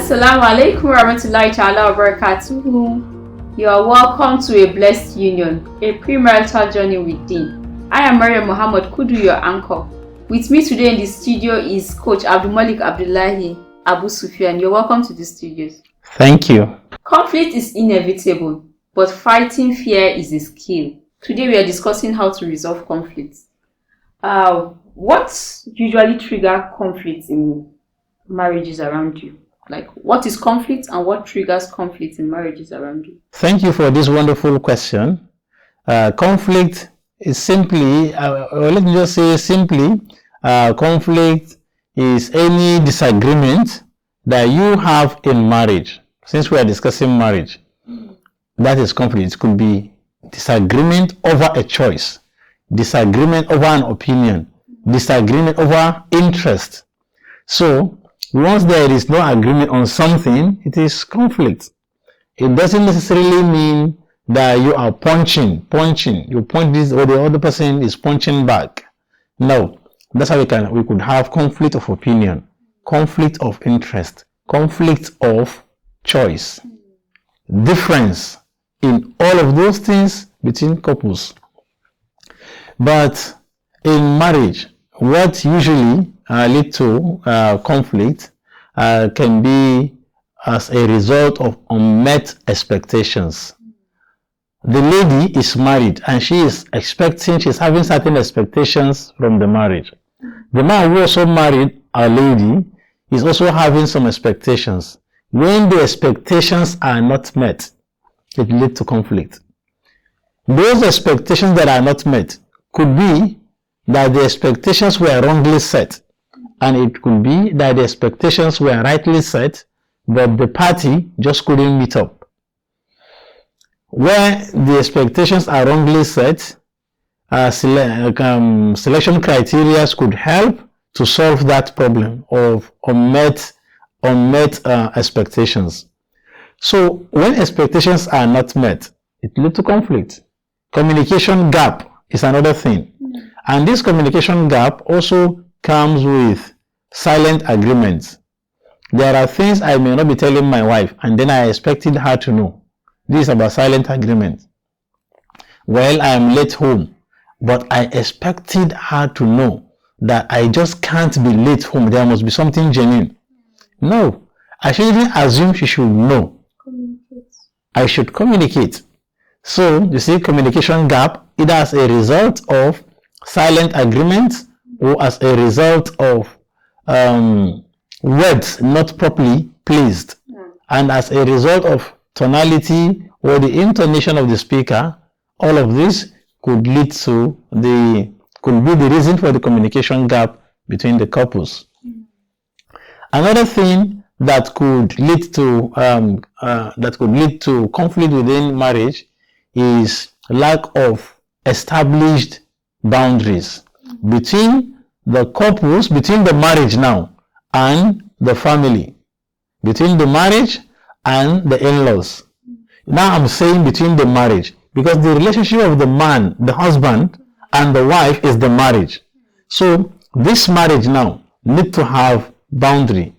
Assalamu alaikum warahmatullahi ta'ala wabarakatuh. You are welcome to A Blessed Union, a premarital journey with Deen. I am Maryam Muhammad Kudu, your anchor. With me today in the studio is Coach Abdul Malik Abdullahi Abu Sufyan. You're welcome to the studios. Thank you. Conflict is inevitable, but fighting fear is a skill. Today we are discussing how to resolve conflicts. What usually triggers conflicts in marriages around you? Like, what is conflict and what triggers conflict in marriages around you? Thank you for this wonderful question. Conflict is simply, or let me just say simply, conflict is any disagreement that you have in marriage. Since we are discussing marriage, that is conflict. It could be disagreement over a choice, disagreement over an opinion, disagreement over interest. So once there is no agreement on something, it is conflict. It doesn't necessarily mean that you are punching. You punch this or the other person is punching back. No, that's how we could have conflict of opinion, conflict of interest, conflict of choice, difference in all of those things between couples. But in marriage, what usually lead to conflict can be as a result of unmet expectations. The lady is married and she's having certain expectations from the marriage. The man who also married a lady is also having some expectations. When the expectations are not met, it leads to conflict. Those expectations that are not met could be that the expectations were wrongly set, and it could be that the expectations were rightly set, but the party just couldn't meet up. Where the expectations are wrongly set, selection criteria could help to solve that problem of unmet expectations. So when expectations are not met, it leads to conflict. Communication gap is another thing. And this communication gap also comes with silent agreements. There are things I may not be telling my wife and then I expected her to know. This is about silent agreement. Well, I am late home, but I expected her to know that I just can't be late home. There must be something genuine. No, I shouldn't assume she should know. I should communicate. So, you see, communication gap, either as a result of silent agreements or as a result of words not properly placed, and as a result of tonality or the intonation of the speaker. All of this could lead to could be the reason for the communication gap between the couples. Another thing that could lead to conflict within marriage is lack of established boundaries between the couples, between the marriage now and the family, between the marriage and the in-laws. Now I'm saying between the marriage because the relationship of the man, the husband, and the wife is the marriage. So this marriage now need to have boundary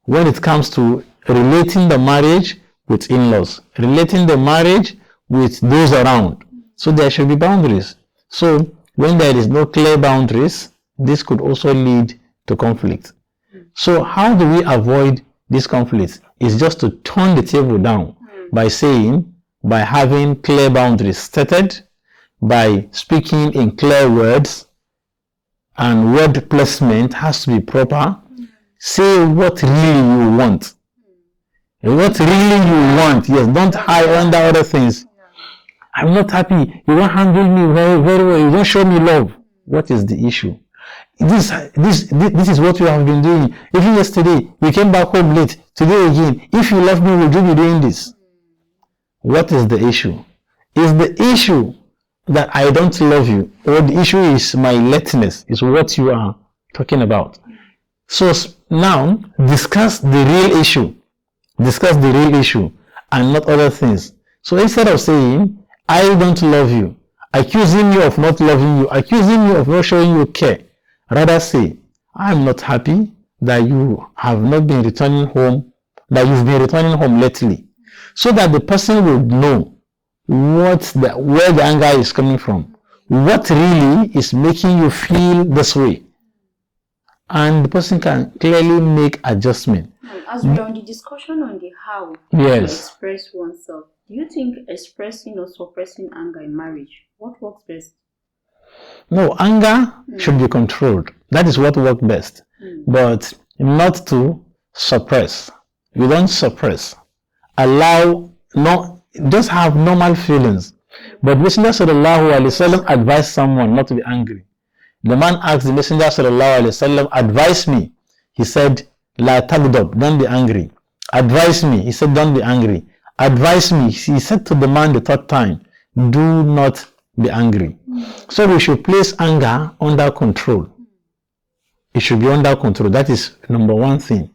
when it comes to relating the marriage with in-laws, relating the marriage with those around. So there should be boundaries. So when there is no clear boundaries, this could also lead to conflict. So how do we avoid this conflict? It's just to turn the table down by having clear boundaries stated, by speaking in clear words, and word placement has to be proper. Say what really you want. What really you want. Yes, don't hide under other things. I'm not happy. You won't handle me very, very well. You won't show me love. What is the issue? This is what you have been doing. Even yesterday, you came back home late. Today again, if you love me, would you be doing this? What is the issue? Is the issue that I don't love you, or the issue is my lateness, is what you are talking about? So now, discuss the real issue. Discuss the real issue and not other things. So instead of saying, I don't love you, accusing you of not loving you, accusing you of not showing you care, rather say, I'm not happy that you have not been returning home that you've been returning home lately, so that the person would know where the anger is coming from, what really is making you feel this way, and the person can clearly make adjustment. As we are on the discussion on the how to express oneself, do you think expressing or suppressing anger in marriage, what works best? No, anger should be controlled. That is what works best. But not to suppress. You don't suppress. Just have normal feelings. But Messenger sallallahu alaihi wasallam advised someone not to be angry. The man asked the Messenger sallallahu alaihi wasallam, advise me. He said, La taghdab, don't be angry. Advise me. He said, don't be angry. Advise me. He said to the man the third time, do not be angry. So we should place anger under control. It should be under control. That is number one thing.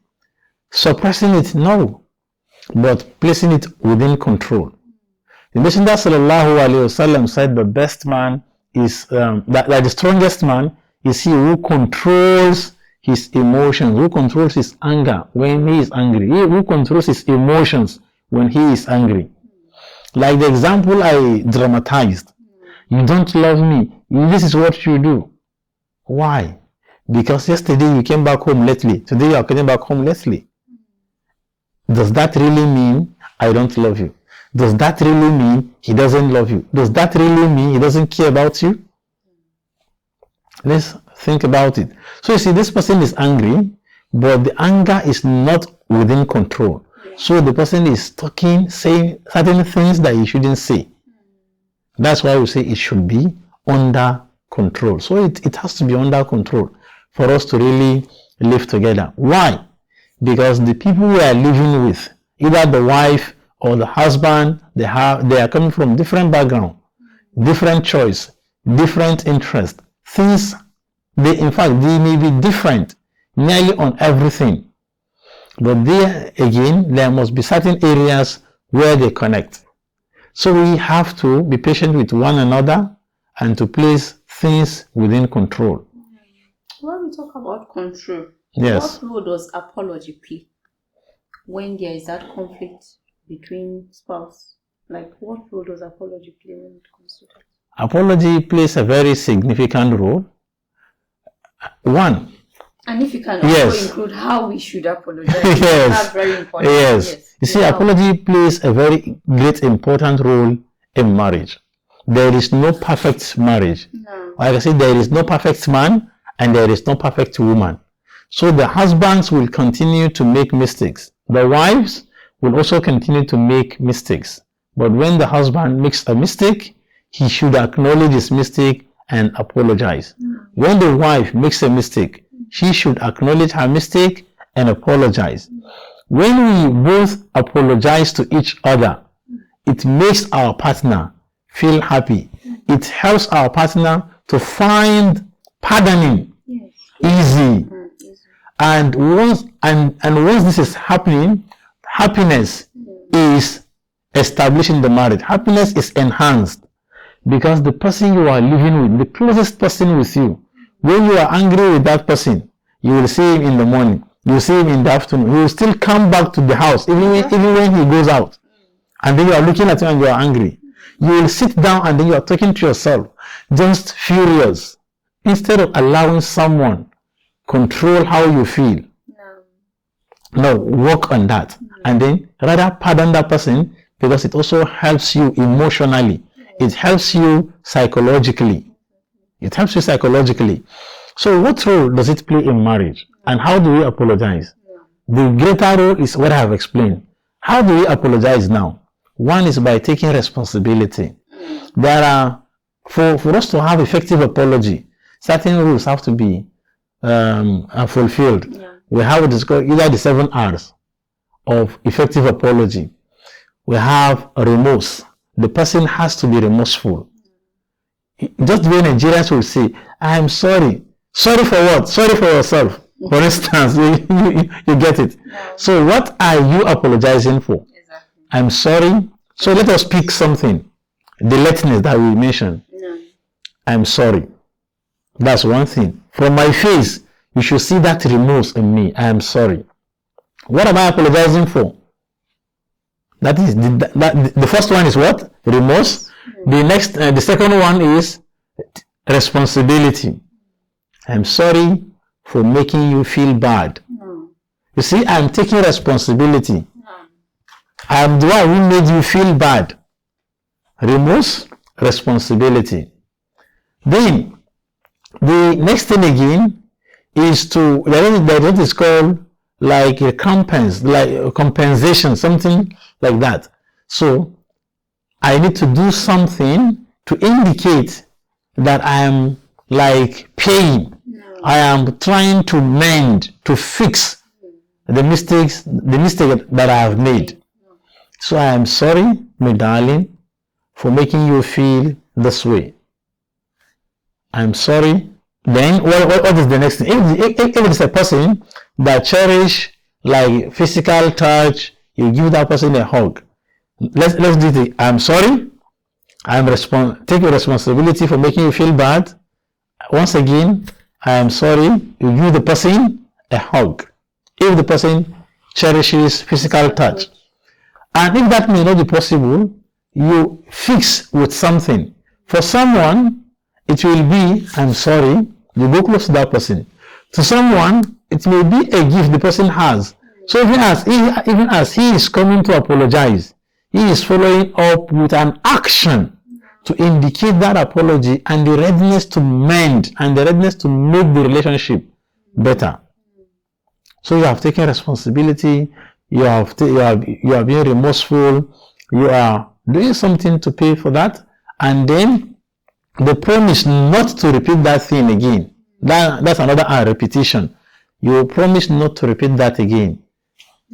Suppressing it, no. But placing it within control. The Messenger sallallahu alaihi wasallam said the best man is, that the strongest man is he who controls his emotions, who controls his anger when he is angry, he who controls his emotions when he is angry. Like the example I dramatized, you don't love me, this is what you do. Why? Because yesterday you came back home lately, today you are coming back home lately. Does that really mean I don't love you? Does that really mean he doesn't love you? Does that really mean he doesn't care about you? Let's think about it. So you see, this person is angry, but the anger is not within control. So the person is talking, saying certain things that he shouldn't say. That's why we say it should be under control. So it has to be under control for us to really live together. Why? Because the people we are living with, either the wife or the husband, they are coming from different background, different choice, different interest. Things, in fact, they may be different nearly on everything. But there again, there must be certain areas where they connect. So we have to be patient with one another and to place things within control. When we talk about control, yes, what role does apology play when there is that conflict between spouse? Like, what role does apology play when it comes to that? Apology plays a very significant role. One. And if you can also include how we should apologize, yes, that's very important. Yes. You see, apology plays a very great important role in marriage. There is no perfect marriage. No. Like I said, there is no perfect man and there is no perfect woman. So the husbands will continue to make mistakes. The wives will also continue to make mistakes. But when the husband makes a mistake, he should acknowledge his mistake and apologize. When the wife makes a mistake, she should acknowledge her mistake and apologize. When we both apologize to each other, it makes our partner feel happy. It helps our partner to find pardoning easy. And once this is happening, happiness is established in the marriage. Happiness is enhanced because the person you are living with, the closest person with you, when you are angry with that person, you will see him in the morning, you will see him in the afternoon, he will still come back to the house even when he goes out, and then you are looking at him and you are angry. You will sit down and then you are talking to yourself, just furious, instead of allowing someone control how you feel. No, work on that, and then rather pardon that person, because it also helps you emotionally. It helps you psychologically. It helps you psychologically. So what role does it play in marriage? And how do we apologize? The greater role is what I have explained. How do we apologize now? One is by taking responsibility. There are, for us to have effective apology, certain rules have to be fulfilled. We have either the 7 R's of effective apology. We have remorse. The person has to be remorseful. Just the way Nigerians will say, I am sorry. Sorry for what? Sorry for yourself. For instance, you get it. So what are you apologizing for? Exactly. I'm sorry. So let us pick something. The lateness that we mentioned. I'm sorry. That's one thing. From my face, you should see that remorse in me. I am sorry. What am I apologizing for? That is the first one is what? Remorse. The second one is responsibility. I'm sorry for making you feel bad. You see, I'm taking responsibility. I am the one who made you feel bad. Remorse, responsibility. Then the next thing again is to that is called like a compensation, something like that. So I need to do something to indicate that I am like paying. I am trying to mend, to fix the mistake that I have made. So I am sorry, my darling, for making you feel this way. I'm sorry. Then what is the next thing? If it's a person that cherish like physical touch, you give that person a hug. Let's do it. I'm sorry. Take responsibility for making you feel bad. Once again, I am sorry. You give the person a hug. If the person cherishes physical touch. And if that may not be possible, you fix with something. For someone, it will be, I'm sorry, you go close to that person. To someone, it may be a gift the person has. So even as he is coming to apologize, he is following up with an action to indicate that apology and the readiness to mend and the readiness to make the relationship better. So you have taken responsibility, you are being remorseful, you are doing something to pay for that, and then the promise not to repeat that thing again. That's another repetition. You promise not to repeat that again.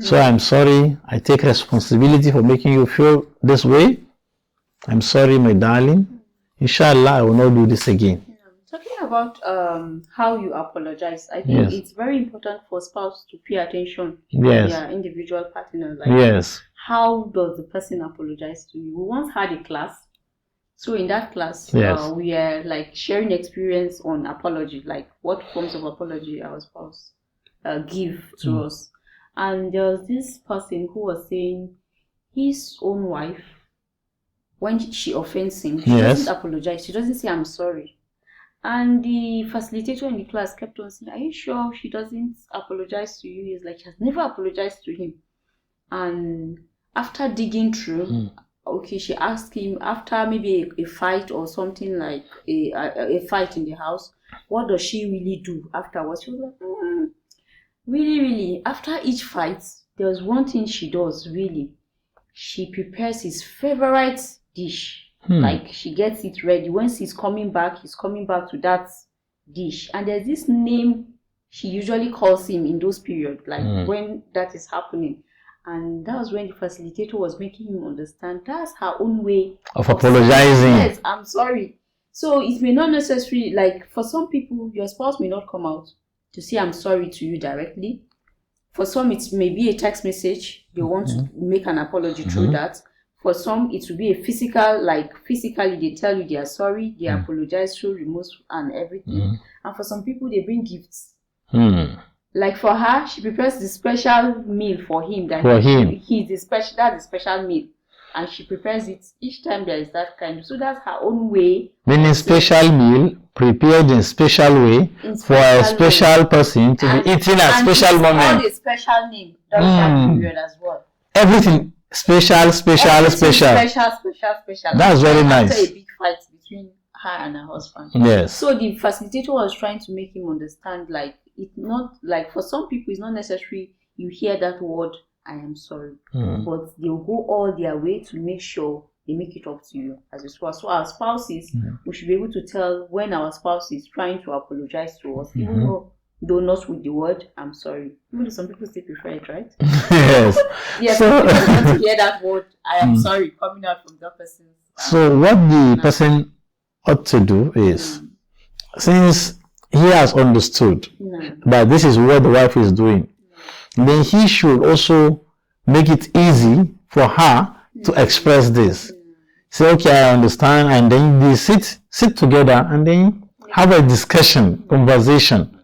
So I'm sorry, I take responsibility for making you feel this way. I'm sorry, my darling. Inshallah, I will not do this again. Talking about how you apologize, I think it's very important for spouse to pay attention to their individual partner. Like, how does the person apologize to you? We once had a class. So in that class, we are like sharing experience on apology, like what forms of apology our spouse give to us. And there was this person who was saying his own wife, when she offends him, she doesn't apologize. She doesn't say, I'm sorry. And the facilitator in the class kept on saying, are you sure she doesn't apologize to you? He's like, she has never apologized to him. And after digging through, she asked him, after maybe a fight or something like a fight in the house, what does she really do afterwards? She was like, really, after each fight, there's one thing she does, really. She prepares his favorite dish. Like, she gets it ready. Once he's coming back to that dish. And there's this name she usually calls him in those periods, like when that is happening. And that was when the facilitator was making him understand that's her own way of apologizing. Yes, I'm sorry. So it may not necessarily, like for some people, your spouse may not come out to say I'm sorry to you directly. For some, it may be a text message. They want to make an apology through that. For some, it will be a physically they tell you they are sorry, they apologize through remorse and everything. And for some people, they bring gifts. Like for her, she prepares the special meal for him. That's the special meal. And she prepares it each time there is that kind. So that's her own way. Meaning special meal prepared in special way for a special person to be eating at special moment. And a special name during that period as well. Everything special. That's very nice. After a big fight between her and her husband. Yes. So the facilitator was trying to make him understand, like, it's not like for some people it's not necessary you hear that word I am sorry, but they'll go all their way to make sure they make it up to you as a spouse. So our spouses, we should be able to tell when our spouse is trying to apologize to us, even though not with the word I'm sorry. Even though some people still prefer it, right? Yes. Yes, so people want to hear that word I am sorry coming out from that person. So what the person ought to do is, since he has understood that this is what the wife is doing, then he should also make it easy for her to express this. Say, okay, I understand, and then they sit together and then have a conversation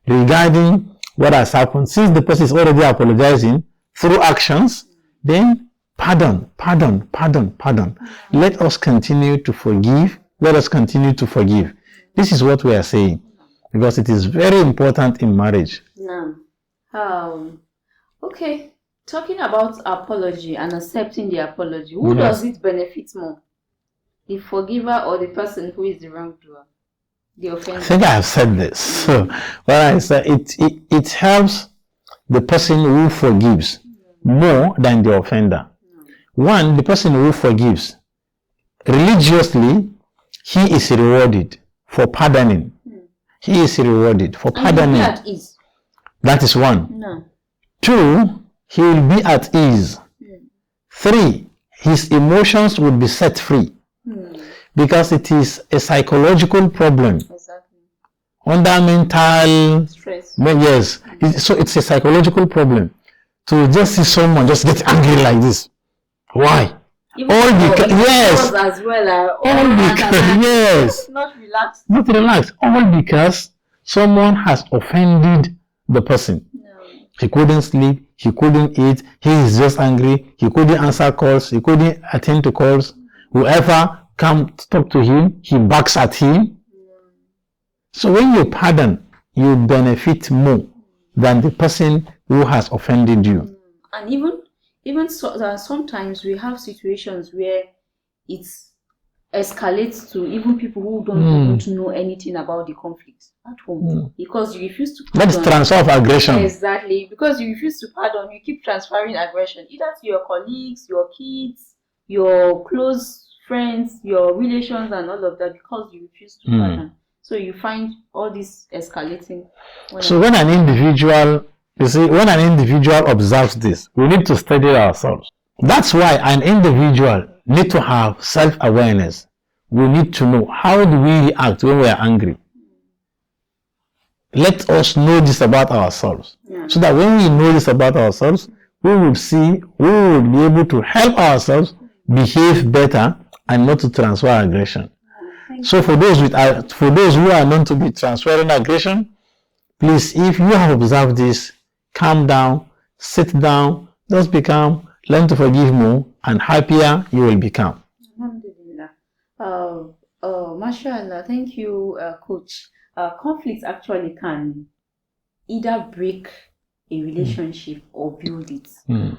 regarding what has happened. Since the person is already apologizing through actions, then Pardon, pardon, pardon, pardon. Let us continue to forgive. Let us continue to forgive. This is what we are saying, because it is very important in marriage. Okay. Talking about apology and accepting the apology, who does it benefit more? The forgiver or the person who is the wrongdoer? The offender? I think I have said this. So, what I said, it helps the person who forgives more than the offender. One, the person who forgives, religiously, he is rewarded for pardoning. He is rewarded for pardoning. And he will be at ease. That is one. Two, he will be at ease. Three, his emotions will be set free. Because it is a psychological problem. Exactly. Under mental stress. Yes. So it's a psychological problem. To just see someone just get angry like this. Why? Even all because yes. As well, all because yes. Not relaxed. Not relaxed. All because someone has offended the person. He couldn't sleep. He couldn't eat. He is just angry. He couldn't answer calls. He couldn't attend to calls. Whoever come to talk to him, he backs at him. So when you pardon, you benefit more than the person who has offended you. And even so, sometimes we have situations where it escalates to even people who don't know anything about the conflict at home, because you refuse to pardon. That's transfer of aggression. Exactly, because you refuse to pardon, you keep transferring aggression either to your colleagues, your kids, your close friends, your relations, and all of that, because you refuse to pardon. So you find all this escalating. When an individual observes this, we need to study ourselves. That's why an individual need to have self-awareness. We need to know, how do we react when we are angry? Let us know this about ourselves. So that when we know this about ourselves, we will be able to help ourselves behave better and not to transfer aggression. So for those who are known to be transferring aggression, please, if you have observed this, calm down, sit down, just learn to forgive more, and happier you will become. Alhamdulillah. Mashallah, thank you, Coach. Conflicts actually can either break a relationship or build it.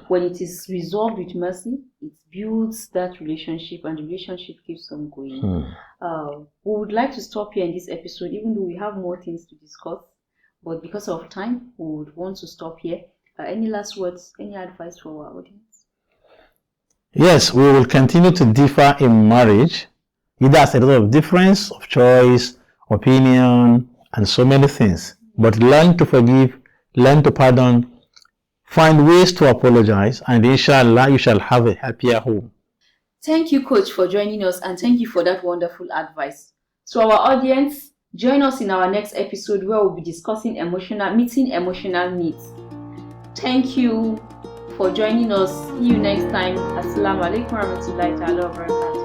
When it is resolved with mercy, it builds that relationship and the relationship keeps on going. We would like to stop here in this episode, even though we have more things to discuss, but because of time, we would want to stop here. Any last words, any advice for our audience? Yes, we will continue to differ in marriage, either as a result of difference of choice, opinion, and so many things. But learn to forgive, learn to pardon, find ways to apologize, and inshallah you shall have a happier home. Thank you, Coach, for joining us, and thank you for that wonderful advice. To our audience, join us in our next episode where we'll be discussing meeting emotional needs. Thank you for joining us. See you next time. Assalamu alaikum warahmatullahi ta'ala wabarakatuh.